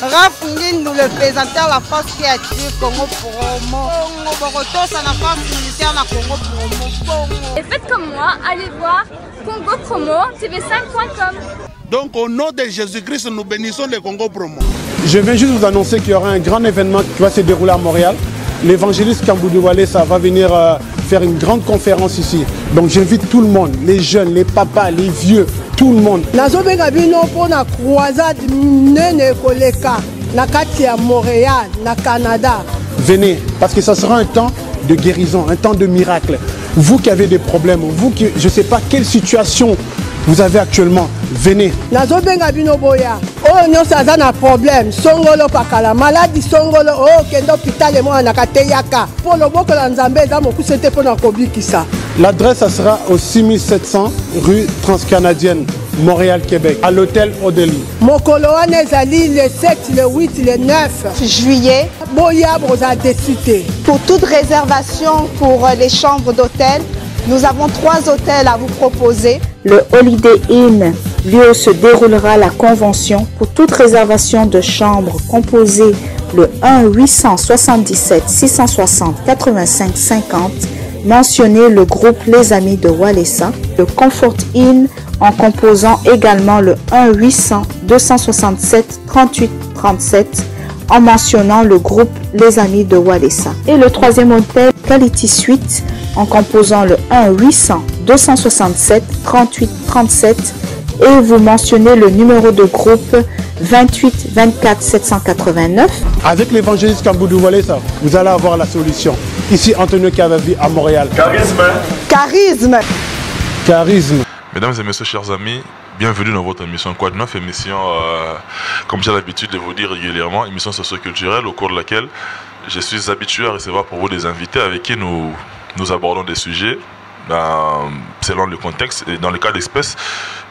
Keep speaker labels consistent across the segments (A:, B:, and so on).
A: Raph Ngindou, le présentateur la force créative Congo Promo. Borotos à la force militaire na Congo Promo.
B: Et faites comme moi, allez voir Congo Promo, tv5.com.
C: Donc au nom de Jésus-Christ, nous bénissons le Congo Promo.
D: Je viens juste vous annoncer qu'il y aura un grand événement qui va se dérouler à Montréal. L'évangéliste Kamboudu Walesa va venir faire une grande conférence ici. Donc j'invite tout le monde, les jeunes, les papas, les vieux, tout le monde.
E: Pour la croisade nene koleka na kati ya Montréal, na Canada.
D: Venez, parce que ça sera un temps de guérison, un temps de miracle. Vous qui avez des problèmes, vous qui, je ne sais pas quelle situation vous avez actuellement, venez.
E: Nazobenga bino boya. Oh non, ça a un problème. Songolo pakala maladie songolo oh kendo hôpital et moi na kateyaka. Pour le boko la nzambe za moku c'était pour na kobikisa.
D: L'adresse ça sera au 6700 rue Transcanadienne, Montréal, Québec, à l'hôtel Odeli.
E: Mokolo wana ezali le 7, le 8, le 9
A: juillet.
E: Boya broza décité.
A: Pour toute réservation pour les chambres d'hôtel, nous avons 3 hôtels à vous proposer.
F: Le Holiday Inn, lieu où se déroulera la convention. Pour toute réservation de chambre, composez le 1-877 660 85 50. Mentionnez le groupe Les Amis de Walesa. Le Comfort Inn en composant également le 1-800 267 38 37 en mentionnant le groupe Les Amis de Walesa. Et le 3e hôtel Quality Suite en composant le 1-800 267 38 37 et vous mentionnez le numéro de groupe 28 24 789.
D: Avec l'évangéliste Kamboudu Walesa, vous allez avoir la solution. Ici, Antonio Cavavi à Montréal.
G: Charisme.
A: Charisme.
D: Charisme.
G: Mesdames et messieurs, chers amis, bienvenue dans votre émission Quoi de Neuf, émission, comme j'ai l'habitude de vous dire régulièrement, émission socio-culturelle au cours de laquelle je suis habitué à recevoir pour vous des invités avec qui nous abordons des sujets selon le contexte. Et dans le cas d'espèce,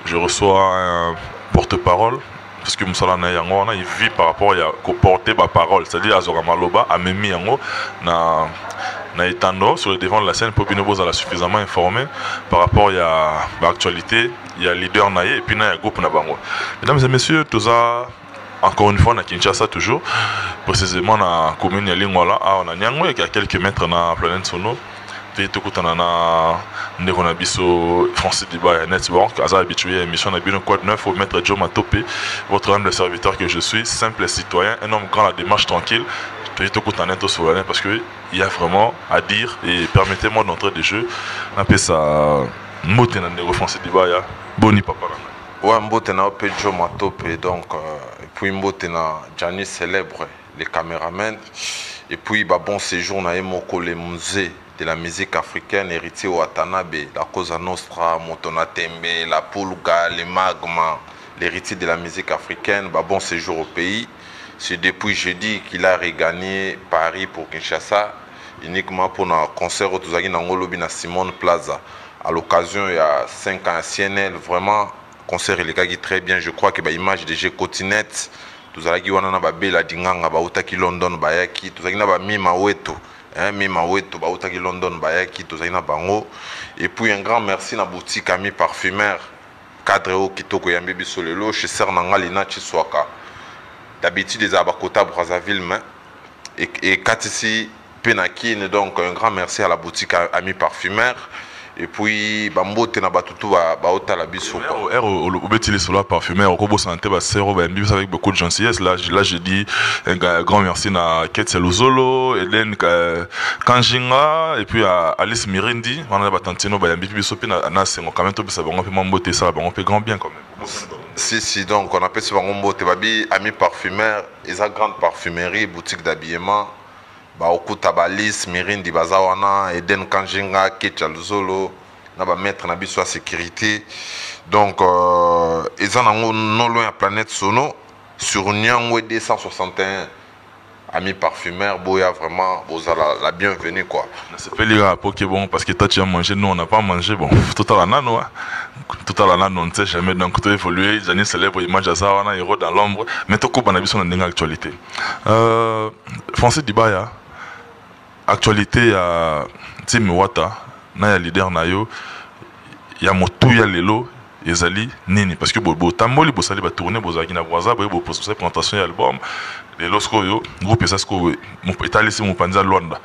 G: je reçois un porte-parole, parce que Moussala Nayango, il vit par rapport à porter ma parole, c'est-à-dire à Zoramaloba, à Memi Yango, na etando sur le devant de la scène pour que nous soyons suffisamment informés par rapport à l'actualité, il y a leader naïe et puis il y a groupe nabango. Mesdames et messieurs, tout ça encore une fois na Kinshasa toujours, précisément dans la commune de Lingwala, on a Nyango et à quelques mètres dans la planète Sono. Puis tout le monde a Francis Diba Network, à habitué à l'émission de Quoi de Neuf, au maître Joe Matopé, votre humble serviteur que je suis, simple citoyen, un homme grand à la démarche tranquille. Parce qu'il y a vraiment à dire et permettez-moi d'entrer des jeux. On appelle ça Motena Nego Francis Diba, Boni Papa.
H: Ouais, Mbotena Joe Matopé, donc, et puis Mbotena Gianni célèbre, les caméramans, et puis bon séjour na Moko le musée de la musique africaine, héritier Watanabe, la Cosa Nostra, Motona Tembe, la Pulga, le Magma, l'héritier de la musique africaine, bon séjour au pays. C'est depuis jeudi qu'il a regagné Paris pour Kinshasa, uniquement pour un concert au Tuzagi Nangolobi na Simone Plaza. À l'occasion, il y a 5 ans à CNL, vraiment, concert il est très bien. Je crois que l'image de G Cotinette, Tuzagi Wanana Babela Dinganga, Bautaki London, Bayaki, Tuzagi na Mima Weto. Mima Weto, Bautaki London, Bayaki, Tuzagi na Bango. Et puis un grand merci à la boutique Ami Parfumeur, Cadre au Kitoko Yambibi Solelo, chez Sernanga Lina Chiswaka. D'habitude, les Abakota Brazzaville, et Katisi Penakine, donc un grand merci à la boutique Ami Parfumeur. Et puis, Bambo Tenabatutu Baota la Bissou.
G: Au Bétil Solar Parfumeur, au Kobo Santé, avec beaucoup de gentillesse. Là, je dis un grand merci à Ketsia Luzolo, Hélène Kanjinga, et puis à Alice Mirindi. On a Batantino, Bayambi, Bissopi, Nassé, on quand même tout ça, on peut m'emboter ça, on fait grand bien quand même.
H: Si, donc on appelle ça Bangombo Tebabi, Ami Parfumeur, et sa grande parfumerie, boutique d'habillement. Okuta Balis, Mirindi Bazawana, Eden Kanjinga, Ketcha Luzolo, na mettre na biso sécurité. Donc ils en ont non loin à planète Sono sur Nyangwe 261. Ami Parfumeur, Boya vraiment, la bienvenue quoi.
G: C'est pas les rapports qui est bon parce que toi tu as mangé, nous on n'a pas mangé bon. Tout à l'année, on ne sait jamais donc tout évolué. J'en ai célèbre image à ça, on a héros dans l'ombre. Mais tout coup on a vu son actualité. Francis Dibaya. Actualité à Tim Wata, na ya leader na yo, ya motu ya lelo, ezali nini parce que bo tamboli bo sali ba tourner bo zaki na boza bo poser présentation ya album et lorsque yo groupe ça ce que mon étalisi mon panza Luanda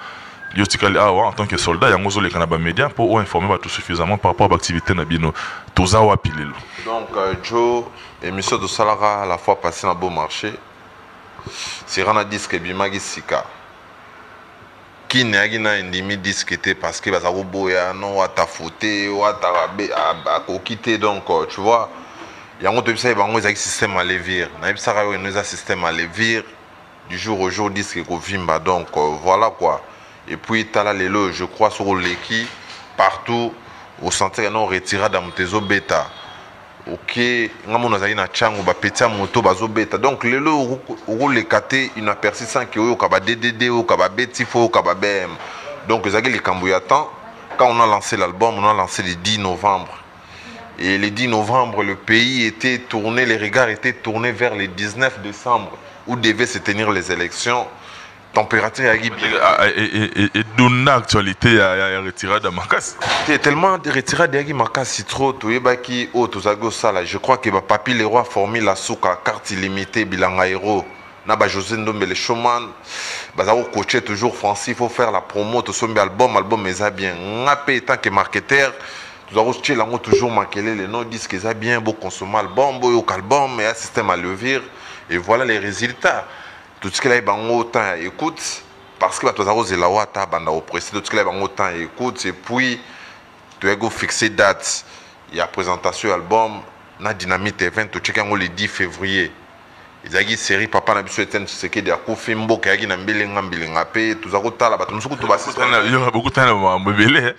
G: yo tikali awa en tant que soldat yango zo lekana ba média pour informer ba tout suffisamment par rapport à l'activité na bino toza wa pilelo.
H: Donc Joe émission de Salara la fois passée na beau marché c'est rana disque bimagi sika qui n'est pas indimi discuter parce que baza boya non wa ta fauté wa ta à quitter donc tu vois yango to bisa bango ezaki système à levir na bisa ka yo nous a système à levir du jour au jour disque ko vimba donc voilà quoi et puis tala lelo je crois sur l'équipe partout au centre non retiré dans Mutezo bêta ok ngamo nazali na chango ba petia moto bazo beta donc lelo ro le kate une aperçu que yo ka ba DDD ou ka ba betifo ka ba BM donc ezaki le kambuya temps quand on a lancé l'album on a lancé le 10 novembre et le 10 novembre le pays était tourné les regards étaient tournés vers le 19 décembre où devaient se tenir les élections température
G: et d'une actualité à retirer de Makas.
H: Tellement de retirer de Makas si trop tu es baki au tozago sala je crois que Papi Leroy a formé la souka carte illimitée bilan aéro na ba José Ndombe le showman bazao coacher toujours Francis il faut faire la promo to sombe album mais bien ngapé tant que marketeur tu avons toujours manqué les noms disent que ça bien beau consommer album beau album et un système à levier et voilà les résultats. Tout ce qu'il y a autant écoute parce que tu as osé la wata banda au précis tout ce qu'il y a autant écoute et puis tu as fixé date il y a présentation album na dynamite event tu check le 10 février ezaki série papa na biso eten ce qui de akufi mboka yaki na mbilenga pe tu as tala bato musuku to basi
G: il y aura beaucoup de temps mbele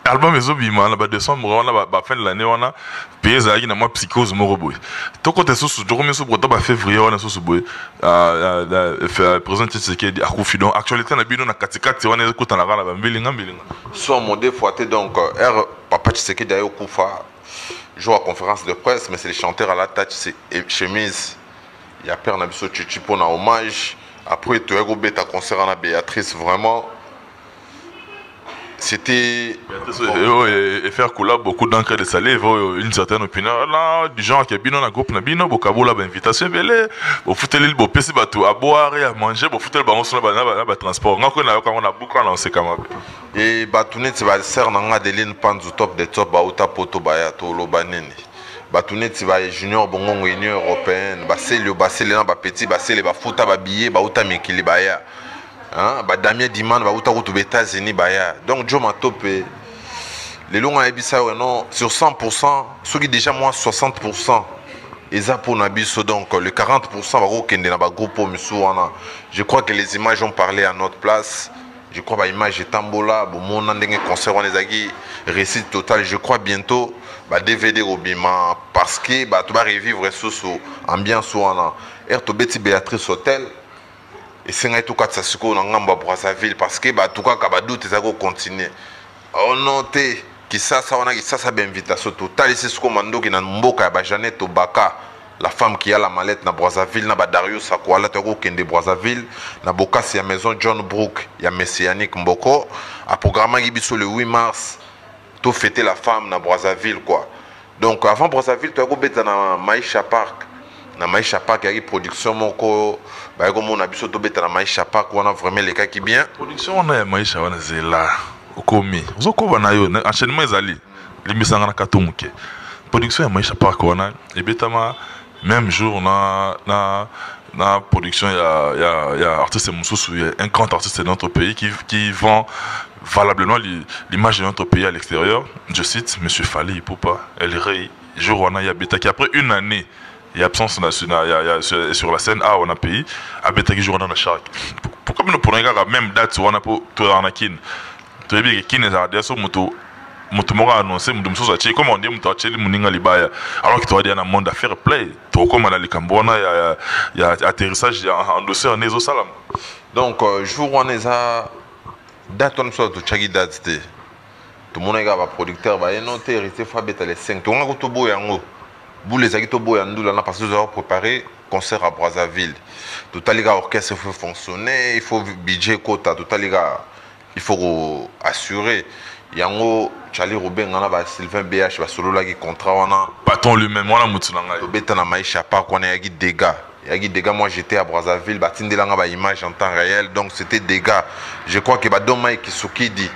G: album ezobima na ba décembre on a ba fin de l'année on a payé ezaki na moi psychose moko boy to côté sous jour so pour ba février on a sous boy faire présenter ce qui de akufi donc actualité na bino na katikati on est kota na ba mbilenga
H: soit modé foité donc papa Tshisekedi ayo kufa joue à conférence de presse mais c'est les chanteurs à la tâche c'est chemise. Il y a Père Nabiso Chichi pour un hommage. Après, tu as un concert à Béatrice. Vraiment, c'était.
G: Et faire collab beaucoup d'encre de salé, une certaine opinion. Là, du genre qui est bien dans le groupe, beaucoup de invitation. Vous foutez l'île, vous pouvez à boire et à manger, vous foutez le ballon sur le transport. On a beaucoup lancé quand même.
H: Et Batounet, c'est la serre dans des lignes panzu top des top, Baouta Poto Bayato, Lobaneni. Batounet c'est junior bongo union européenne baseli baseli na ba petit baseli ba futa ba billet ba uta mikili baya hein ba Damien Diman ba uta ko États-Unis baya donc Joe Matope les longs à ebisa non sur 100% ceux qui déjà moins 60% eza pour nabiso donc le 40% ba ko kende na ba groupe musuana je crois que les images ont parlé à notre place. Je crois que l'image est tambola, mon ending concert on est récit total. Je crois bientôt bah DVD au bima parce que bah tu vas revivre sous ambiance ou en air to beti Béatrice Hôtel et c'est un tout cas ça se qu'on en Brazzaville parce que bah tout cas kabadou tu vas continuer. On note qui ça on a qui ça bien invitation totale c'est ce commando qui n'a mboka ba Jeannette Obaka. La femme qui a la mallette na Brazzaville, na Darius Sakwala, Kende Brazzaville, na Bokassi à maison John Brook, il y a Messianique Mboko. A programme Gibiso le 8 mars, tout fêter la femme na Brazzaville quoi. Donc avant Brazzaville, tu as bête na Maïcha Park. Na Maïcha Park, il y a une production moko. Bah comme on a biso to bête na Maïcha Park, on a vraiment les cas qui bien.
G: Production on a Maïcha on a zela. Okomi. Zoko bana yo enchaînement ezali. Limisanga na katumuke. Production ya Maïcha Park on a et betama même jour, on a production, il y a artiste Moussous, un grand artiste de notre pays qui vend valablement l'image de notre pays à l'extérieur. Je cite M. Fali Poupa, El Rey, jour où on a Yabeta qui après une année, il y a absence sur la scène A, on a payé, Abeta qui joue dans la charque. Pourquoi nous prenons la même date où on a pour tout en Akin? Tu as vu que Kin est à Diasso Moto. Mutumora annoncé mudumso zachi comme on dit mutacheli muninga libaya alors que tu as dit un monde d'affaires play to comme na likambona il y a atterrissage en dossier en ezo salam
H: donc jour on est à date on soit to chagi date tout monde ga ba producteur ba noté hérité fa beta les 5 to ngako to boya ngo bu les akito boya ndula na parce que nous avons préparé concert à Brazzaville tout à l'heure orchestre faut fonctionner il faut budget quota tout à l'heure il faut assurer. yango Charlie Robin ngana ba Sylvain BH ba solo lagi contrat wana
G: patron lui-même wana mutunanga
H: to beta na maisha pa kona yagi dégâts. Yagi dégâts, moi j'étais à Brazzaville, ba tindelanga ba image en temps réel, donc c'était dégâts. Je crois que ba Domai Kisuki dit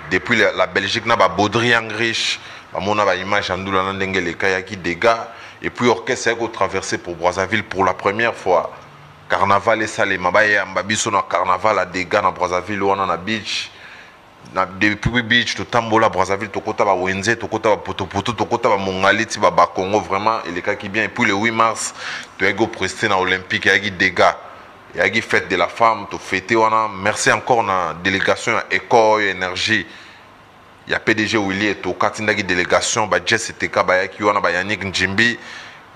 H: depuis la Belgique na ba Baudrian riche, ba mona ba image en doula ndenge le kayaki dégâts et puis orchestre a traversé pour Brazzaville pour la première fois. Carnaval et salé mabaya mbabiso na carnaval à dégâts na Brazzaville wana na beach. Depuis beach to tambola Brazzaville to kota ba wenze to kota ba potopoto to kota ba mongaliti ba Congo vraiment et les cas qui bien et puis le 8 mars to ego presté na olympique yagi dégâts yagi fête de la femme to fêter wana merci encore na délégation à Eco énergie ya PDG Willy to katindagi délégation ba Jess TK ba yaki wana ba Yannick Njimbi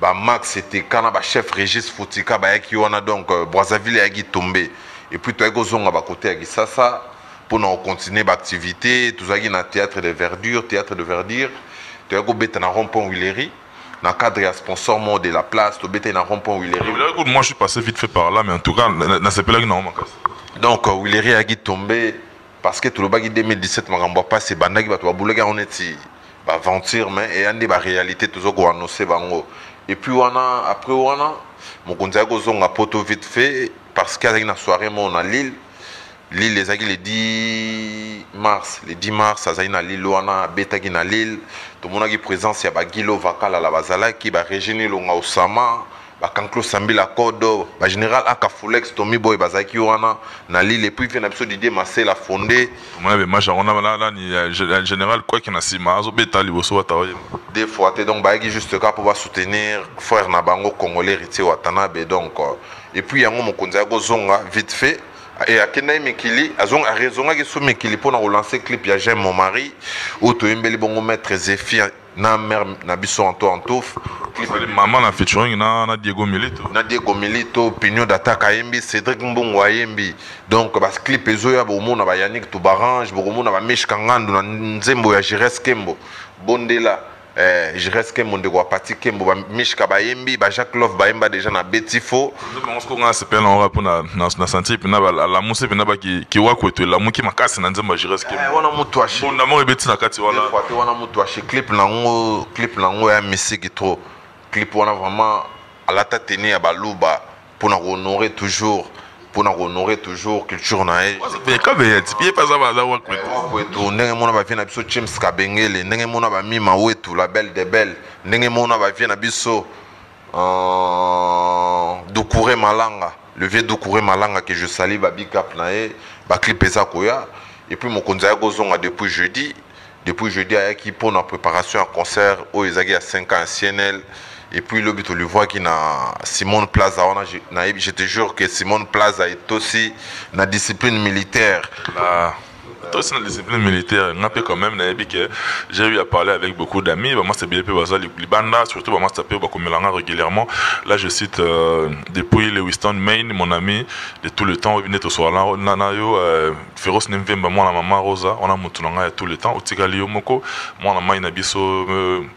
H: ba Max TK na ba chef Régis Foutika ba yaki wana donc Brazzaville yagi tombé et puis to ego zonga ba côté yagi ça pour nous continuer l'activité, tout ça qui est théâtre de verdure, tu as bête na rond-point Willery, dans le cadre de sponsor mot de la place, tu bête na rond-point Willery.
G: Moi je suis passé vite fait par là, mais en tout cas, dans ce pays-là, non.
H: Donc Willery a tombé parce que tout le bagage 2017, je ne sais pas si bandagi va tout bouler on est aventure, mais et en des réalité toujours qu'on annoncer bango. Et puis après mon conseil a poto vite fait parce qu'il y a une soirée mon à Lille. Lille les agis le 10 mars, ça na Lille wana betaki na Lille. Tout le monde a présence ya ba Gilo Vakala la bazalaki ba Régine Longa Osama, ba Kanklo Sambila Kodo, ba général Akafulex Tommy Boy bazaki wana na Lille et puis vient episode Didier Massé la fondé.
G: Moi be match on a là ni général quoi qui na sima zo betali boso wataye.
H: Des fois donc ba juste cas pour soutenir frère na bango congolais Riti Watanabe donc et puis yango mokonza go zonga vite fait. Et à Kenai Mekili, a raison que ce Mekili pour relancer clip ya J'aime mon mari ou to embeli bongo maître Zéphir na mère na biso Antouf
G: maman na featuring na Diego Milito Pignon d'attaque Ayembi Cédric Mbongo Ayembi donc bas clip ezoya bomo na ba Yannick Toubarange bomo na ba Mish Kangandu na Nzembo ya Jires Kembo Bondela Jires Kembo de Guapati Kembo ba Mish Kabayembi ba Jacques Love Baemba déjà na Betifo on se connaît c'est peine on rapona na senti pina la musse pina ba ki wako to la muki makasi na Nzembo Jires Kembo
H: wana mutu ashi
G: on na mo ebeti na kati wala
H: wana mutu ashi clip nango ya misiki trop clip wana vraiment à la tatene ya baluba pour honorer toujours culture na e
G: mais quand même tu pas ça va wa
H: kwetu ndenge mona ba vina biso James Kabengele ndenge mona ba mima wetu la belle de belle ndenge mona ba vina biso Doucouré Malanga le vieux Doucouré Malanga que je salue ba big up na e ba clip eza koya et puis mon konza gozonga depuis jeudi ayaki pour la préparation à concert au ezaki à 5 ans CNL. Et puis le but on le voit qui na Simone Plaza je te jure que Simone Plaza est aussi na discipline militaire
G: aussi la discipline militaire on a quand même j'ai eu à parler avec beaucoup d'amis moi c'est bien les bandas surtout moi ça peut beaucoup mélanger régulièrement là je cite depuis le Winston Main mon ami de tout le temps il venait au soir là nanayo féroce Nemvemba moi la maman Rosa on a mutunanga tout le temps otikali yomoko moi la maman inabiso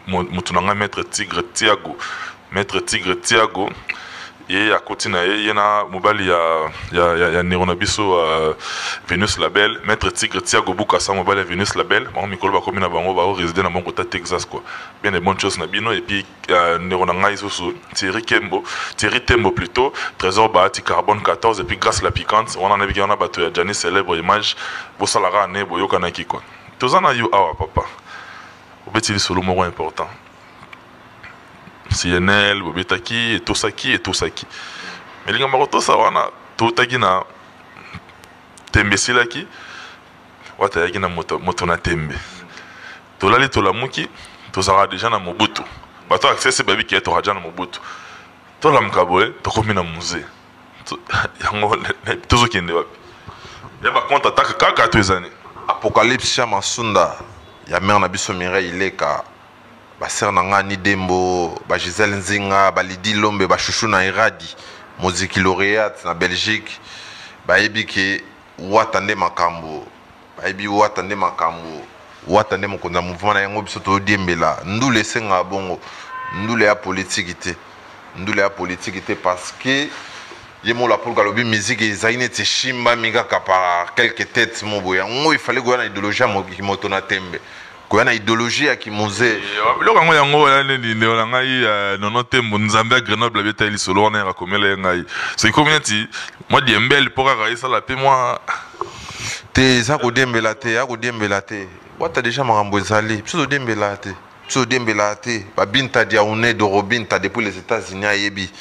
G: mutunanga maître Tigre Tiago et à côté il y a mobile il y a Neronabiso Venus Label maître Tigre Tiago Bukasa mobile Venus Label mon micro ba comme na bango ba résider na bango ta Texas quoi bien des bonnes choses na bino et puis Neronanga isoso Thierry Tembo plutôt Trésor Bahati Carbone 14 et puis grâce la piquante on en a vu on a battu à Janis célèbre image bosalara ne boyoka ki quoi tozana yo awa papa obetili solo moko important CNL, Bobetaki, et Tosaki. Mais les gens tout ça, on a tout na tembe silaki, wata yaki na moto na tembe. Tolali tolamuki, tozara déjà na Mobutu. Bato accès babi qui est au raja na Mobutu. Tola mkaboe, tokomi na musée. Yango tozo kende wapi. Yaba compte attaque kaka twezani.
H: Apocalypse Chama Sunda, ya mère na biso Mireille Ileka. Ba ser nanga ni Dembo, ba Gisèle Nzinga, ba Lidi Lombe, ba Chouchou na Iradi, musique lauréate na Belgique, ba yebi ke watande makambo, ba yebi watande mokonza mouvement na yango biso to diembela, ndule senga bongo, ndule ya politique té parce que Yemo la pour galobi musique et zaine te shimba minga par quelques têtes mon boya. Il fallait que une idéologie qui motona tembe. Ko na idéologie qui mose.
G: Biloko yango yango nini na ngai nono tembo Nzambe à Grenoble beta ili solo na rakomela ngai. C'est combien ti moi diembel pour raisa la pe moi
H: te za ko dembela te ya ko dembela te. Wata déjà marambo ezali. Pso dembela te. Pso dembela te. Ba binta dia une de Robin ta depuis les États-Unis ayebi.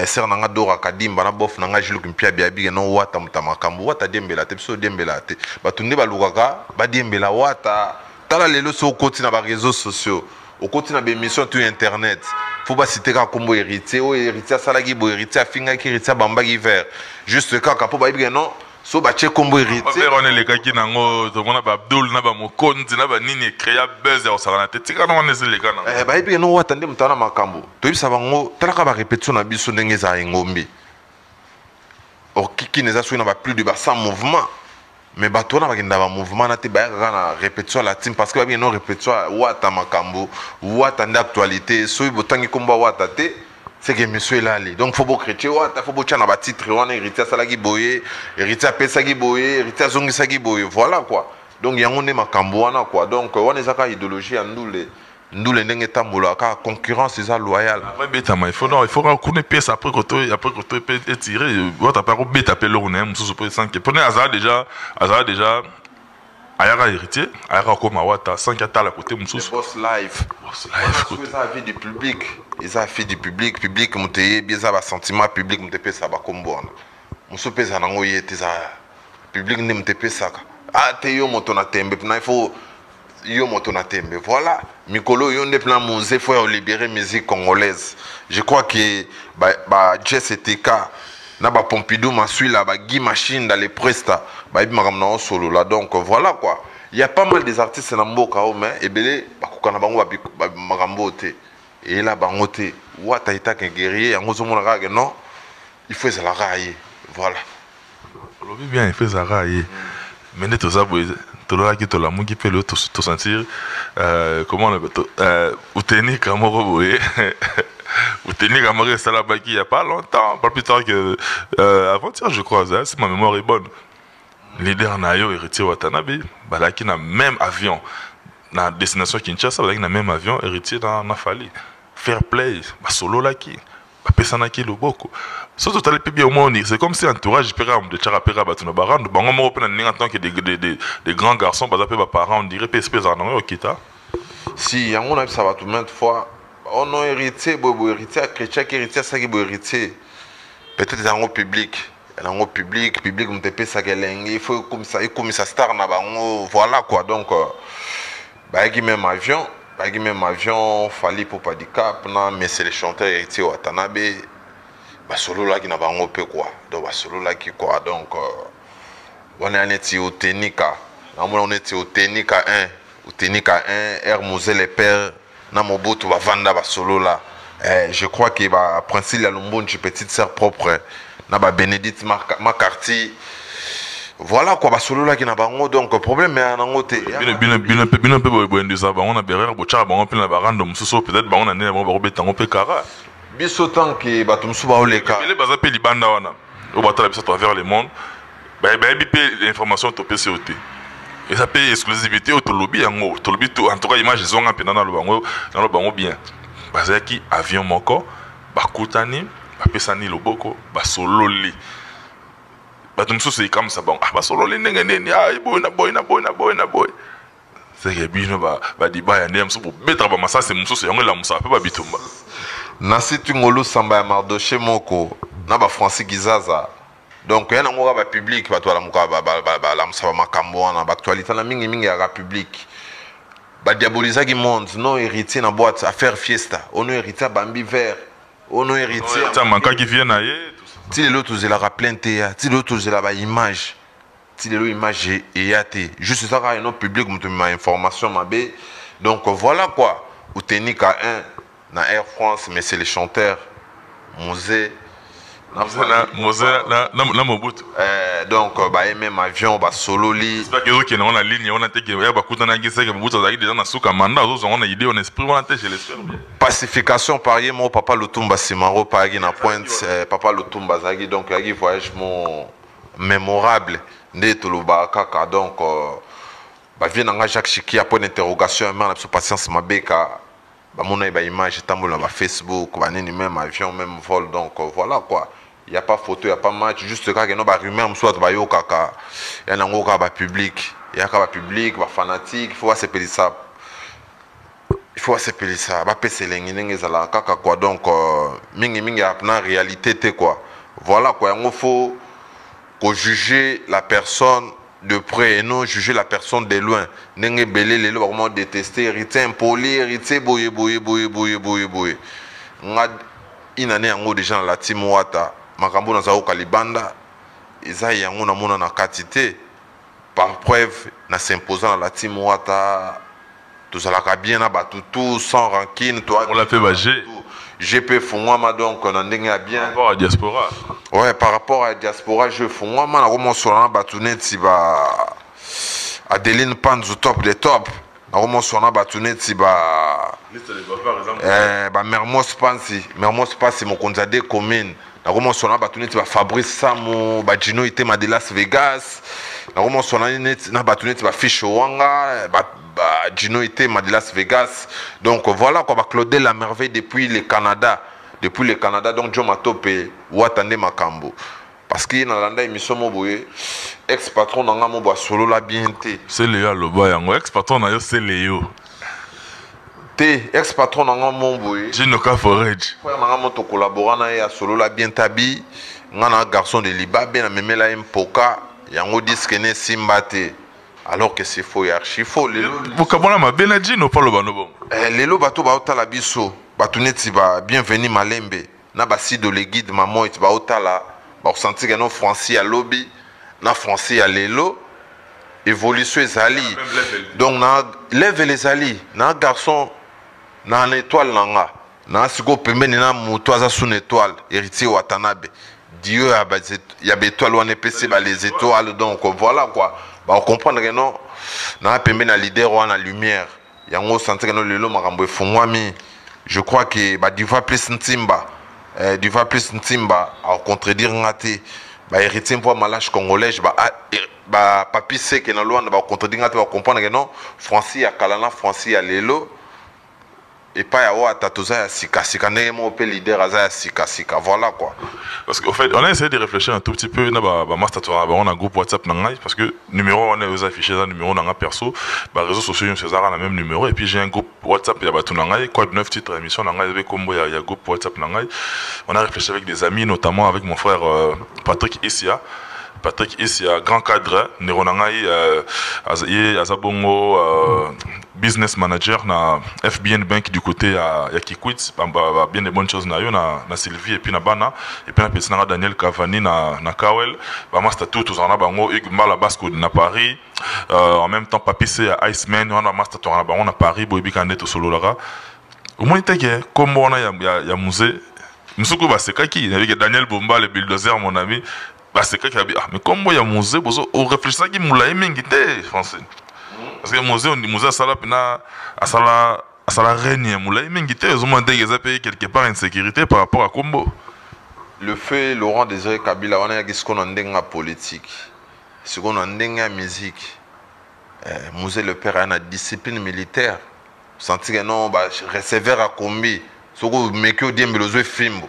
H: Ser nanga dora kadimba na bof nanga jilu kimpia biabi no wata mutamakambu wata dembela te pso dembela te. Ba tunde ba lukaka ba dembela wata. Tala lelo so koti na ba réseaux sociaux. Au côté na ba émission sur internet. Faut pas citer ka kombo héritier o héritier salagi bo héritier afinga ki héritier bamba ki vert. Juste ka ka po ba ibi non. So ba che kombo héritier.
G: On est les gars qui nango to mona ba Abdul na ba Mokonzi na ba nini créa buzz ya osakana te tika na wana les gars na.
H: Ba ibi no wata nde mutana makambo. To yibisa bango tala ka ba répétition na biso ndenge za ngombi. Or kiki neza so na ba plus de ba 100 mouvements. Mais bato na bakenda ba mouvement na te ba na répétition la team parce que ba bien non répétition wata makambo wata d'actualité so botangi komba wata te c'est que monsieur là ali donc faut beau chrétien wata faut beau tchana ba titre on héritier salagi boye héritier pesagi boye héritier zongisagi boye voilà quoi donc yango ne makambo wana quoi donc on ezaka idéologie ndule ndenge tambola ka concurrence eza loyale
G: il faut qu'on pièce après que peut tirer votre pas beta pe lorne mususu pe sans que prenez hasard déjà ayaka héritier ayaka comme wata sans que ta la côté mususu
H: boss live ils a vie du public ils a fait du public muteye bieza ba sentiment public mutepe ça ba kombona musu pesa nango yete za public ne mutepe saka ah te yo moto na tembe na il faut yo moto na tembe voilà mikolo yo nde plan musée faut libérer musique congolaise je crois que ba Jess TK na ba Pompidou masui là ba Guy Machine dans les presta ba ibi makamna solo là donc voilà quoi il y a pas mal des artistes na mboka o mais ebele ba kokana bango ba makambo te et là bango te wata itaka guerrier yango zo mona ka non il faut ça la railler voilà
G: on le bien il faut ça railler mais net ça tolola ki tola mungi pe le to sentir comment on appelle uteni kamoro boye uteni kamoro ça là baki il y a pas longtemps pas plus tard que avant-hier je crois hein, si ma mémoire est bonne leader nayo héritier Watanabe balaki na même avion na destination Kinshasa balaki na même avion héritier na Fali fair play ba solo laki ba pesana ki loboko. Surtout tu as les bien au monde, c'est comme si entourage péram de charapéra batuna barando, bango mo open en tant que des grands garçons, bah ça parents on dirait espèce en au kita.
H: Si on a ça va tout maintes fois, on a hérité bobo hérité chrétien hérité ça qui bobo hérité. Peut-être dans le public on te paie ça gelenge, il faut comme ça star na bango voilà quoi donc bah qui même avion fallait pour pas handicap na mais c'est les chanteurs héritiers Watanabe. Bah solo là qui n'a pas un peu quoi donc bah solo là qui quoi donc on est au Ténika on est au Ténika 1 Air Moselle les pères na moboto va vendre bah solo là je crois que bah Prince la Lumbonji une petite sœur propre na bah Bénédicte McCarthy voilà quoi bah solo là qui n'a pas un donc problème mais en angoté
G: bien peu boende ça bah on a berrer bochara bah on peut la barande mususu peut-être bah on a né bon ba betango pe kara
H: biso tant que bato musuba oleka
G: les baza pe libanda wana o batala biso travers le monde ba bi pe l'information to PCOT et ça paye exclusivité au tolobi yango tolobi tout en tout cas image zonga pe na lo bango bien baza ki avion moko ba kutani ba pesani loboko ba sololi bato mususu comme ça bon ba sololi ndenge nini ah boy c'est que bino ba diba ya ndem so pour mettre ba masase mususu yango la musa pe ba bitumba
H: nasi ngolo samba ya Mardoché moko na ba Francis Gizaza donc yana ngora ba public ba tola muka ba la musaba makambo wana ba actualité na mingi ya public ba diaboliser qui monde non héritier na boîte à faire fiesta on héritier bambi vert on héritier
G: ça manka qui vient na ye
H: ti le l'autre je la rappeler ya ti l'autre je la ba image ti le image et yaté juste ça ka no public mutu ma information mabe donc voilà quoi Utenika 1 na Air France mais c'est les chanteurs Mosé
G: na Mobutu.
H: Donc même avion ba solo li.
G: C'est pas que qui on a ligne on a été que ba kutana ngisa que Mobutu azali déjà na suka mandat on a idée on esprit on a je l'espère bien.
H: Pacification parier mon papa Lutumba Simaro parier na pointe papa Lutumba zagi donc yagi voyage mon mémorable né toloba kaka donc ba vient nga Jacques Chiki a point d'interrogation mais on a patience mabeka ba mona ba image tambola ba Facebook ba nini même avion même vol donc voilà quoi. Il n'y a pas photo, il n'y a pas match, juste quand il y a des rumeurs, il y a un public, il y a un public, un fanatique, il faut s'appeler ça. Il faut s'appeler ça. Il faut s'appeler quoi. Donc, il y a une réalité. Quoi. Voilà quoi. Il faut juger la personne de près et non juger la personne de loin. Il faut vraiment détester, hériter impoli, hériter boye. Il y a des gens la team Wata. Makambo na zao kalibanda eza yango na mona na quantité par preuve na s'imposant la team Wata tout alaka bien na batu tout sans rancune toi
G: on l'a fait bager
H: GP Fungwama donc on ndenge ya bien
G: par rapport à diaspora
H: ouais par rapport à diaspora je Fungwama na comment sur na batu neti ba Adeline Panzo top des top na comment sur na batu neti ba
G: liste de par exemple
H: ba Mermoz Pansi mon konzade commune. Na comment sona batuneti ba Fabrice Samo ba Gino Itema de Las Vegas na comment sona na batuneti ba Fisho Wanga ba Gino Itema de Las Vegas donc voilà quoi ba Claudel la merveille depuis le Canada donc John Matope Watande Makambo parce que na landa émission mo boye ex patron nga mo ba solo la bienté
G: c'est Léo Loba yango ex patron na yo c'est Léo
H: ex patron nanga momboye
G: Gino Kaforage
H: frère nanga moto collaborant na ya solo la bien tabi ngana garçon de Libabe na memela impoka yango disque ne simbate alors que c'est faux archi faux lelo
G: bokabona mabena Gino pa loba no bon
H: lelo bato ba otala biso bato neti ba bienvenue malembe na basi de le guide maman et ba otala ba ressentir que non français à lobby na français à lelo évolution ezali donc na lève les ali na garçon na étoile nanga na siko pembeni na moto aza sous étoile héritier Watanabe Dieu a y a étoile on est ba les étoiles donc voilà quoi ba comprendre que non na pembeni na leader on a lumière yango sentir que non lelo makambo efungwami je crois que ba Diva plus Ntimba à contredire ngate ba héritier pour malage congolais ba papi seke na loin ba contredire ngate ba comprendre que non français à kalana français à lelo et pas à Tatoza Sika Nemo leader Aza Sika voilà quoi.
G: Parce qu'au fait, on a essayé de réfléchir un tout petit peu. On a un groupe WhatsApp parce que numéro on est affiché un numéro dans perso, réseaux sociaux César a le même numéro et puis j'ai un groupe WhatsApp il y a tout nangai quoi de 9 titres émission nangai avec combo il y a groupe WhatsApp nangai. On a réfléchi avec des amis notamment avec mon frère Patrick Issia, grand cadre, Neronangai, Azabongo, business manager na FBN Bank du côté à Kikwit, bien des bonnes choses na Sylvie et puis na Bana et puis na petit Daniel Cavani na Kawel, master tout en a bango Igmala Basco na Paris, en même temps Papi c'est à Iceman, on a master tout en a bango na Paris, Boibi Kandet au Sololara. Au moins il y a comme on a ya musée, Moussoukou Basekaki, avec Daniel Bomba le bulldozer mon ami. C'est quelqu'un qui a dit mais comme il y a un musée on réfléchit à qui moula emengité français parce que musée à sala règne moula emengité ils ont demandé qu'ils aient payé quelque part une sécurité par rapport à Combo
H: le fait Laurent Désiré Kabila on a ce qu'on a en politique ce qu'on a en musique musée le père a une discipline militaire senti que non recevoir à Combi soko mekyo diembe lozo fimbo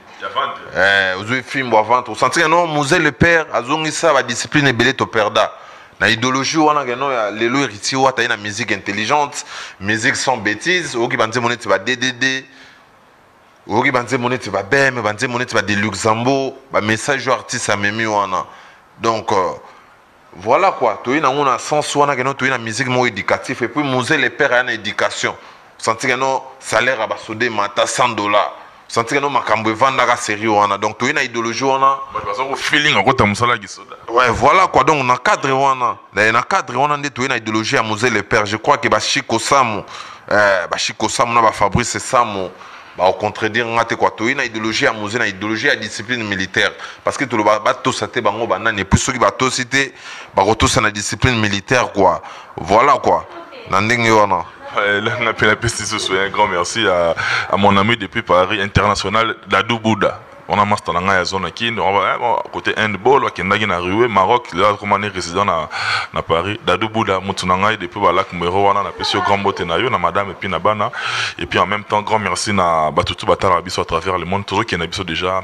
H: ozo fimbo avant to sentir non musée le père azongisa ba discipline ebele to perda na idéologie wana geno ya lelo héritier wata na musique intelligente musique sans bêtises oki banze moneti ba DDD oki banze moneti ba BM banze moneti ba de Luxembourg ba message artiste amemi wana donc voilà quoi to ina on a sens wana geno to ina musique mo éducatif et puis musée le père a une éducation sentir que non salaire à basodé mata $100 sentir que non makambo vendre la série wana donc tu une idéologie wana
G: parce que feeling encore ta musala gisoda
H: ouais voilà quoi donc na cadre wana nde tu une idéologie à musée le père je crois que Bashiko Samu na ba Fabrice Samu au contredire ngate quoi to ina idéologie à musée na idéologie à discipline militaire parce que tout le bateau saté bango banane et puis ceux qui bateau cité ba retour na discipline militaire quoi voilà quoi na ndenge wana.
G: Là, la peste, un grand merci à mon ami depuis Paris international Dadou Bouddha. On a master dans la zone qui côté handball qui est dans rue Maroc là comme on est résident na Paris Dadou Bouddha mutunanga depuis balak numéro 1 na pesio grand beauté na yo na madame et puis na bana et puis en même temps grand merci na batutu batala biso à travers le monde toujours qui na biso déjà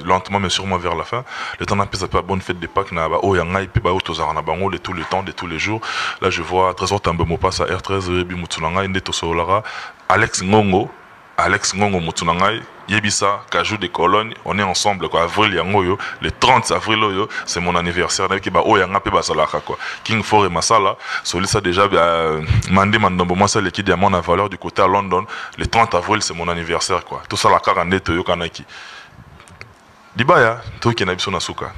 G: lentement mais sûrement vers la fin le temps n'a pas bonne fête de Pâques na ba oyanga et puis ba otozara na bango de tout le temps de tous les jours là je vois Trésor Tambemo passe à R13 bi mutunanga inde to solara Alex Ngongo Mutunangai, Yebisa, Kajou de Cologne, on est ensemble quoi, avril yangoyo, le 30 avril oyo, c'est mon anniversaire, qui ba oyanga pe basalaka quoi. King For et Masala, soli ça déjà mandé mandombo moi ça l'équipe diamant à valeur du côté à London, le 30 avril c'est mon anniversaire quoi. Tout ça la 42 toyo kanaki. Dibaya, to ki na biso na suka.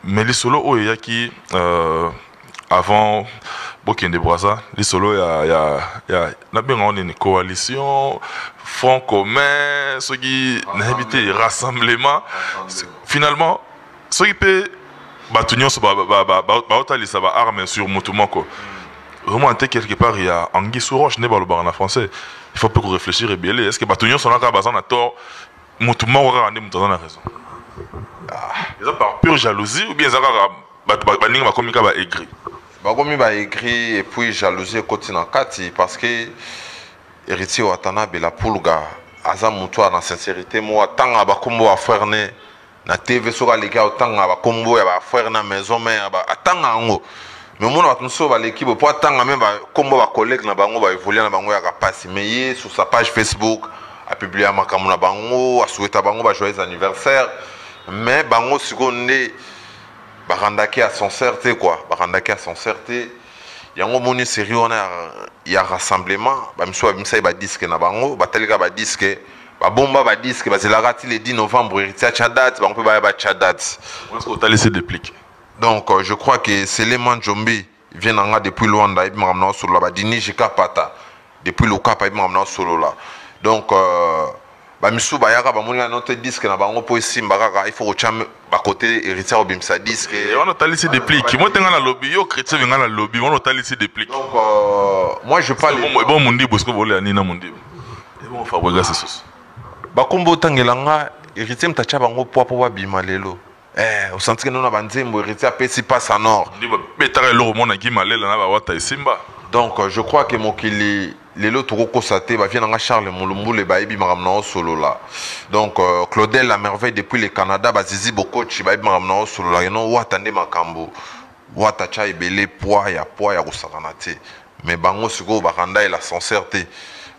G: Mais les solo oyo qui avant Bokende Brazza, les solos, il y a une coalition, front commun, ceux qui n'habitent rassemblement. Finalement, ceux qui peuvent battre ça va armes sur Motumoko. Vraiment, quelque part, il y a Anguille sous roche, n'est pas le bar en français. Il faut peu réfléchir et bien. Est-ce que Batunion sont là, à tort, Motumoko a raison? Ils par pure jalousie ou bien ils ont aigri?
H: Bagomi ba écrit et puis jalousie côté na kati parce que héritier Watanabe la pulga aza mutu na sincérité moi tanga ba kombo a frère ne na TV soka les gars tanga ba kombo ya ba frère na maison mais ba tanga ngo mais mon ba tunso ba l'équipe pour tanga même ba kombo ba collègue na bango ba évoluer na bango ya ka passer mais sur sa page Facebook a publié makambo na bango a souhaité bango ba joyeux anniversaire mais bango seconde barandaki à son certé quoi barandaki à son certé yango moni série on a il y a rassemblement ba mso ba ba disque na bango ba teleka ba disque ba bomba ba disque ba zelagati le 10 novembre héritier Chadat ba on peut ba Chadat
G: est-ce que tu as laissé dépliquer
H: donc je crois que c'est les Manjombi vient en depuis Luanda et m'amena solo ba dini jika pata depuis le Cap et m'amena solo là donc ba misu ba yaka ba moni na note disque na bango po simba kaka il faut ocham ba côté héritier obimsa disque
G: on a laissé dépliquer moi tenga na lobby yo chrétien venga na lobby on a laissé dépliquer
H: donc moi je parle
G: bon mundi parce que volé anina mundi et bon fabriga c'est ça
H: ba kombo tangelanga héritier mtacha bango po ba bima lelo au senti que nous na banzembo héritier pesi passe à nord
G: ndi ba betara lo mona ki malela na ba wata isimba
H: donc je crois que mokili lelo toko saté ba vient nga Charles Mulumbu le baibi maramna solo là donc Claudel la merveille depuis le Canada ba zizi bokochi baibi maramna solo là non watande makambo watacha ebele poids ya kosakana te mais bango siko bakanda et la sincérité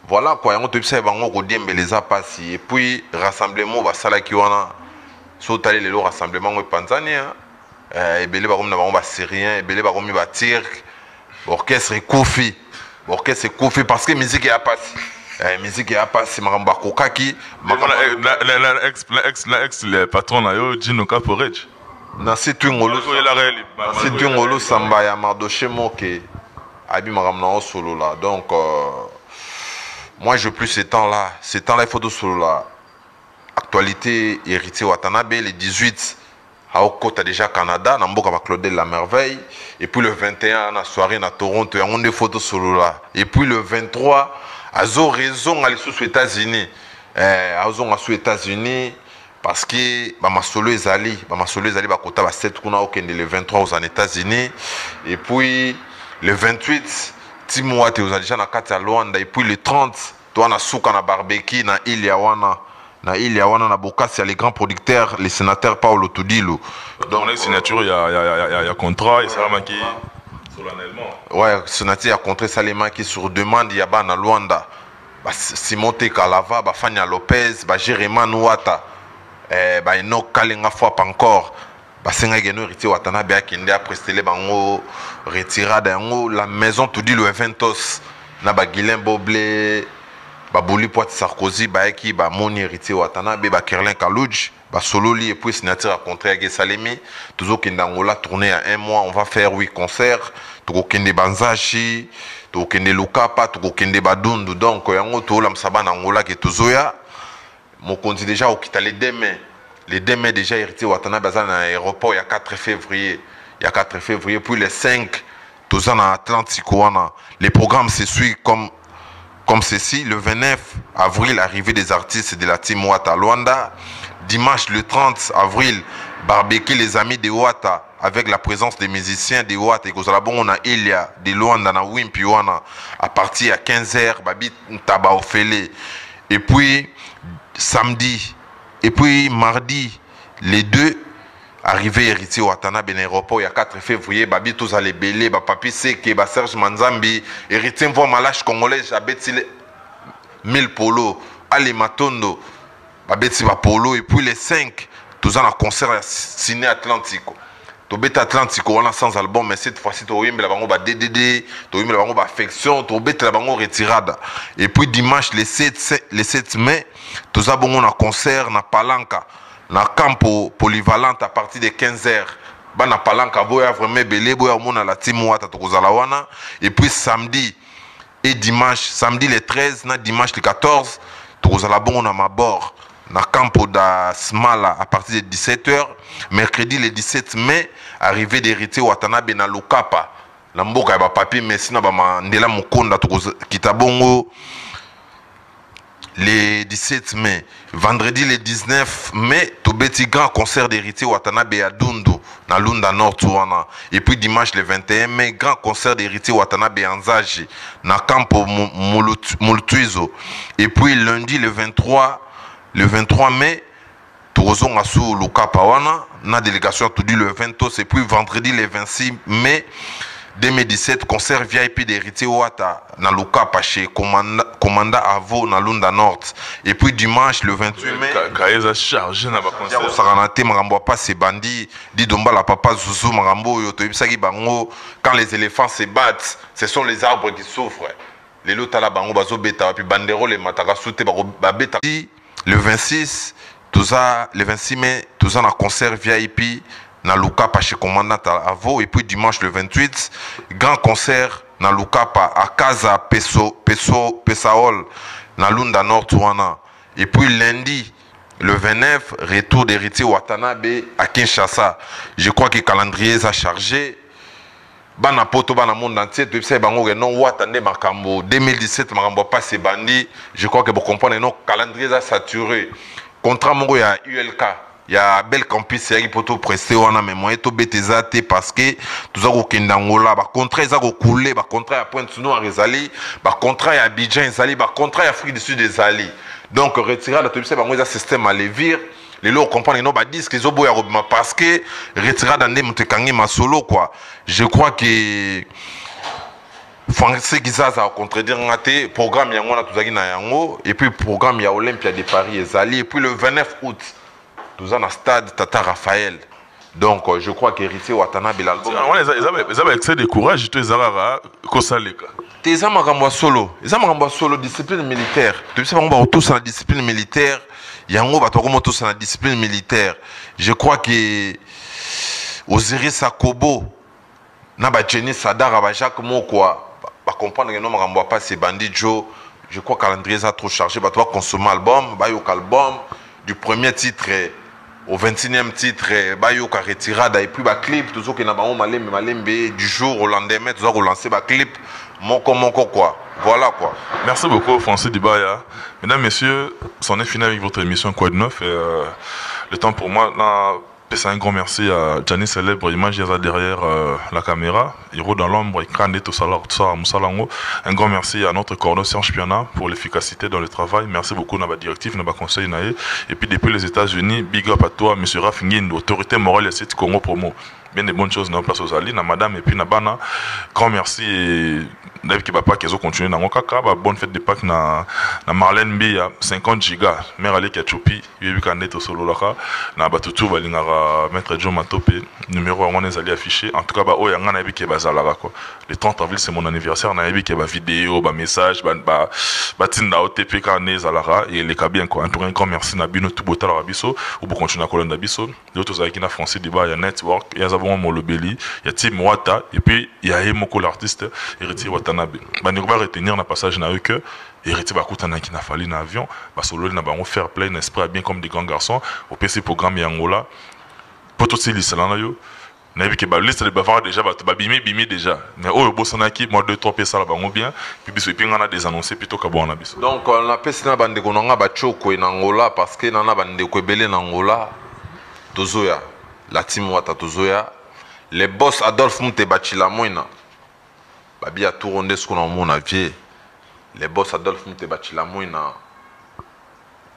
H: voilà quoi yango topisa bango ko diembeleza pasi et puis rassemblement ba sala ki wana so tali lelo rassemblement ngo Tanzania ebele ba komna bango ba syrien ebele ba komi ba turc orchestre Kofi orchestre Kofi parce que musique a passé musique a passé maramba kokaki
G: la ex le patron na yo Gino Caporage
H: na situ ngolo samba ya Mardoché Moke abi maramna solo là donc moi je plus ces temps là il faut de solo là actualité héritier Watanabe le 18 à Okota déjà Canada, na mboka ba Claudel la merveille et puis le 21 na soirée na Toronto on des photos solo là et puis le 23 azo raison aller sous États-Unis azo nga sous États-Unis parce que ba masolo ezali ba kota ba 7 kuna okende le 23 aux États-Unis et puis le 28 Timoa te aux déjà na kati ya Luanda et puis le 30 toi na suka na barbecue na Iliawana na il y a wana na Bokasi les grands producteurs les sénateurs Paulo Tudilo
G: donc la signature il y a contrat et ça qui solennellement
H: ouais sénateur a contrat Salema qui sur demande il y a ba na Luanda ba Simote Kalava ba Fania Lopez ba Jéréma Nouata ba eno Kalenga fois encore ba senga geno héritier Watanabe akinde a prester bango retirade yango la maison Tudilo Eventos na ba Guilain Boblé Baboli Poit Sarkozy baeki ba moni héritier Watanabe ba Kerlin Kalouj ba Sololi et puis signature à contrat avec Salemi toujours kindangola tourner à 1 mois on va faire 8 concerts toko kende Banzachi tokende Lukapa tokende Badundu donc yango to la msaba na ngola ke tozoya mokonzi déjà okita les 2 mai déjà héritier Watanabe aza na aéroport il y a 4 février puis le 5 toza na Atlantico wana les programmes se suivent comme ceci. Le 29 avril, arrivée des artistes de la team Wata Luanda. Dimanche, le 30 avril, barbecue les amis de Wata avec la présence des musiciens de Wata. Et on a Elia de Luanda na Wimpiwana à partir à 15h, Babi Ntaba Ofele. Et puis samedi, et puis mardi, les 2 arrivé héritier Watanabe ben aéroport il y a 4 février babi tous allez belé ba papi Seke ba Serge Manzambi héritier voix malache congolais jabeti 1000 polo Ali Matondo babeti ba polo et puis les 5 tous en concert signé Atlantico to beta Atlantico on a sans album mais cette fois-ci to yimbe la bango ba DDD to yimbe la bango ba affection to beta la bango retirada et puis dimanche les 7 mai tous a bongo na concert na Palanca na campo polyvalente à partir de 15h bana Palanca boya vraiment belé boya mona la team Wata tokozala wana et puis samedi et dimanche samedi le 13 na dimanche le 14 tokozala bongo na Mabor na campo da Smala à partir de 17h mercredi le 17 mai arrivée d'héritier Watanabe na Lukapa na mboka ya ba papi Messi na ba Mandela Mukonda tokozakita bongo le 17 mai, vendredi le 19 mai, Tobeti grand concert d'héritier Watanabe à Dundu, na Lunda Nord Touana. Et puis dimanche le 21 mai, grand concert d'héritier Watanabe à Nzaji, na Campo Multuizo. Et puis lundi le 23 mai, Tourozon Asu Lukapa wana, na délégation tout dit le 20, et puis vendredi le 26 mai, 2017, concert VIP d'héritier Wata na Lukapa chez Commanda Avo na Lunda Nord. Et puis dimanche le 28 mai,
G: Kaeza chargé na ba concert.
H: Saranate Marambo pas ces bandits, dit Domba la papa Zouzou Marambo yoto ibsaki bango quand les éléphants se battent, ce sont les arbres qui souffrent. Les lots la bango bazo beta puis bandero les mataka souté ba beta. Le 26 le 26 mai, tous en concert VIP na Lukapa chez Commandant Avo. Et puis dimanche le 28, grand concert na Lukapa à Casa Pesaol na Lunda Nord Touana. Et puis lundi le 29, retour d'héritier Watanabe à Kinshasa. Je crois que le calendrier est chargé. Bana poto bana monde entier tu sais bango non Watande makambo 2017 makambo pas c'est bandit. Je crois que vous comprenez non calendrier est saturé. Contrat mongo ya ULK. Il y a bel campus qui peut presser on a mais moi to betezate parce que tout ça kendangola ba contrat ça couler ba contrat à Pointe-Noire à Rezali ba contrat à Abidjan Zali ba contrat à Afrique du Sud des Ali donc retirer la tu sais bango ça système à levir les lots comprendre non ba disque les oboya parce que retirer dans des mutekangi masolo quoi je crois que Français qui ça contredire ngate programme yango na tuzaki na yango et puis programme ya Olympia de Paris Ezali et puis le 29 août nous sommes au stade Tata Raphaël. Donc je crois qu'héritier Watanabe l'album.
G: Ils ont excès de courage, tu es Zarara, Kosaleka.
H: Tes amaramba solo, discipline militaire. Tu sais, on va tous dans la discipline militaire. Yango va tous dans la discipline militaire. Je crois que Osiris Sakobo, Naba Jenny Sadara, ba Jacques Mokwa, va comprendre que non maramba pas ces bandits Joe. Je crois que le calendrier est trop chargé. Va toi consommer album, ba yok album du premier titre au 21e titre, Bayoka retirada et puis ba clip, tout ça qui n'a pas malembe du jour au lendemain, tout ça relancer ba clip, moko quoi. Voilà quoi.
G: Merci beaucoup François Dibaya. Mesdames, messieurs, c'en est fini avec votre émission Quoi de Neuf et le temps pour moi là. C'est un grand merci à Gianni Célèbre, image derrière la caméra, héros dans l'ombre, écran tout ça, Moussalango. Un grand merci à notre coordonnateur Serge Piana pour l'efficacité dans le travail. Merci beaucoup à la directive, à la conseil. Et puis depuis les États-Unis, big up à toi, M. Raf Ngin, autorité morale et site Congo Promo. Bien des bonnes choses dans la place aux alliés, à madame et puis à Bana. Grand merci et David Kibapa qui a continué dans mon caca. Bonne fête de Pâques na Marlène Bia, 50 gigas. Mère Ali Kachupi, Yubi Kanet au solo laka. Na Batutu, Balingara, Maître Joe Matope, numéro 1 les alliés affichés. En tout cas, oh, y'a un qui est bazalara quoi. Le 30 avril, c'est mon anniversaire. Na qui est vidéo, message, tinda OTP Kané Zalara et les cabines quoi. En tout cas, un grand merci na Bino Tubota Rabiso. Ou pour continuer à colonne d'Abiso. D'autres avec na Français Débat, il y a Network, il y a Zabon Molobeli, il y a Tim Wata, et puis il y a Emoko l'artiste, héritier Wata. bakutana bandeko ba retenir na passage na eux que héritier bakutana qui na fali na avion ba solo na bango fair play na esprit bien comme des grands garçons au PC programme yangola poto si liselana yo na bi ke ba liste de bavard déjà ba bimi déjà mais oh bosana ki moi 2 3 pièces la bango bien puis biso puis on a des annoncés plutôt ka bon na biso
H: donc on a pesi na bandeko nanga ba choko na Angola parce que nana bandeko ebele na Angola tozoya la team wata tozoya les boss Adolphe Mutebachila moina babi a tout rondé ce qu'on a mon avis les boss Adolphe Mutebachila moina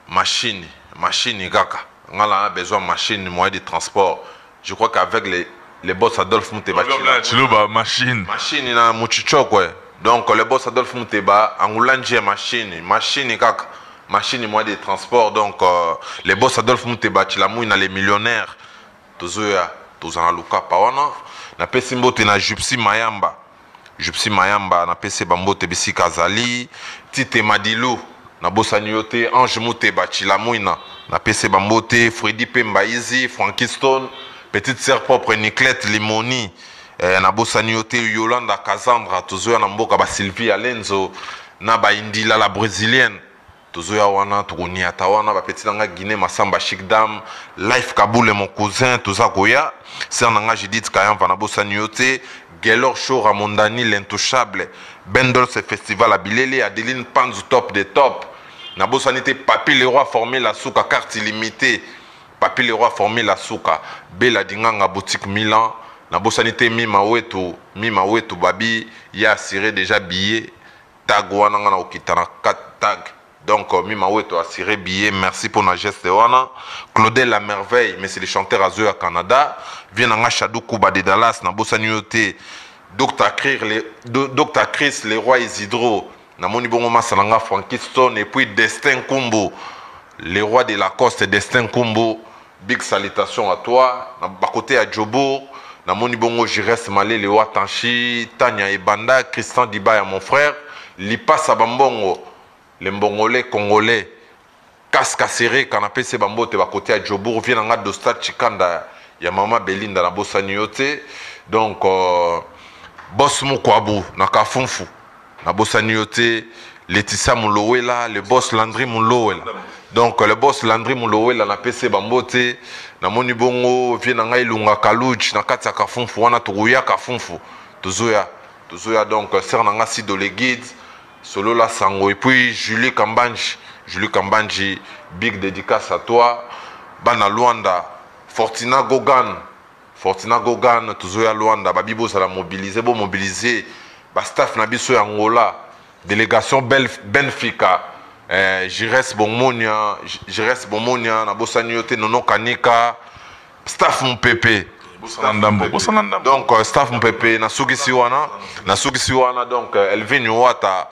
H: machine kaka ngala a besoin machine moyen de transport je crois qu'avec les boss Adolphe Mutebachila
G: machine
H: na muchicho quoi donc les boss Adolphe Muteba angulanje machine kaka machine moyen de transport donc les boss Adolphe Mutebachila moina les millionnaires tozoya tozana luka pawana na pesi mbote na Jupsi Mayamba na pesi bambote bisika azali Tite Madilu na bosani yote Ange Mutebachila moina na pesi bambote Freddy Pembaizi Frankie Stone petite sœur propre Niclette Limoni na bosani yote Yolanda Cassandra tozoya na mboka ba Sylvie Alenzo na ba Indila la brésilienne tozoya wana tukuni atawana ba petit nanga Guinée Masamba Chic Dame Life Kaboule mon cousin toza koya ser nanga Judith Kayamba na bosani yote Gelor Show Ramondani l'intouchable Bendol ce festival à Bilele Adeline Panzu top des top na bosani te Papi Leroy formé la souka carte illimitée Papi Leroy formé la souka Bella Dinganga boutique Milan na bosani te Mima Wetu babi ya assuré déjà billet tag wana na okitana 4 tag. Donc, Mima Weto a assuré billet. Merci pour la geste. Claudel La Merveille, mais c'est les chanteurs à Zoé à Canada. Vient en Chadou Kuba de Dallas, na Bossanioté. Dr. Chris, les rois Isidro. Na Moni Bongo Salanga, Frankie Stone. Et puis Destin Kumbo. Les rois de Lacoste, Destin Kumbo. Big salutation à toi. Na Bakote à Djobo. Na Moni Bongo Jires Malé, les rois Tanchi. Tanya Ebanda. Christian Dibaya, mon frère. Lipa Sabambongo. Les Mbongolais, Congolais, casque serré, canapé c'est bambo, te va côté à Djobour, vient en Dostat Chikanda, ya Mama Belinda na Bossaniote, donc boss Moukwabu, na Kafunfu, na Bossaniote, Laetitia Moulowela, le boss Landry Moulowela. Donc le boss Landry Moulowela na PC Bambote, na Moni Bongo, vient en Ilunga Kalouch, na Katia Kafunfu, wana Tourouya Kafunfu, Tozoya, donc Sernanga Sido les guides. Solo la sango et puis Julie Kambanji big dédicace à toi Bana Luanda Fortina Gogan Tuzoya Luanda Babibo ça la mobiliser ba staff na biso Angola délégation Benfica Jires Bomonia na Bossaniote Nono Kanika staff mon pépé donc staff mon pépé na sugisi wana donc Elvin Wata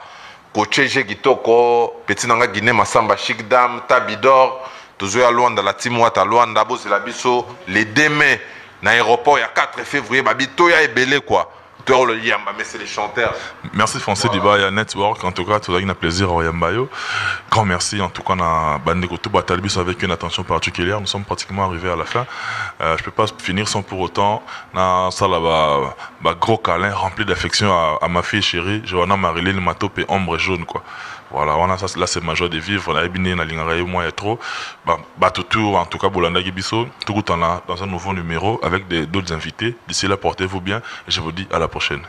H: Kocheje Kitoko, petit nanga Guinée Masamba Chic Dame, Tabidor, toujours à Luanda, la team Wata Luanda, Bos la Bisso, les 2 mai, dans l'aéroport, il y a 4 février, Babito ya ebele quoi. Le Yamba, mais c'est les chanteurs.
G: Merci Français Dibaya Network, en tout cas, tout un plaisir au Yambayo. Grand merci, en tout cas, on a Bandekoto Batalbus avec une attention particulière. Nous sommes pratiquement arrivés à la fin. Je ne peux pas finir sans pour autant, ça là, gros câlin rempli d'affection à ma fille chérie, Johanna Marilyn Matope et Ombre Jaune, quoi. Voilà, on a ça, là c'est ma joie de vivre. On a ébiné la ligne moi et trop. Tout en tout cas, Bolanda Gibiso, tout le temps là, dans un nouveau numéro avec d'autres invités. D'ici là, portez-vous bien et je vous dis à la prochaine.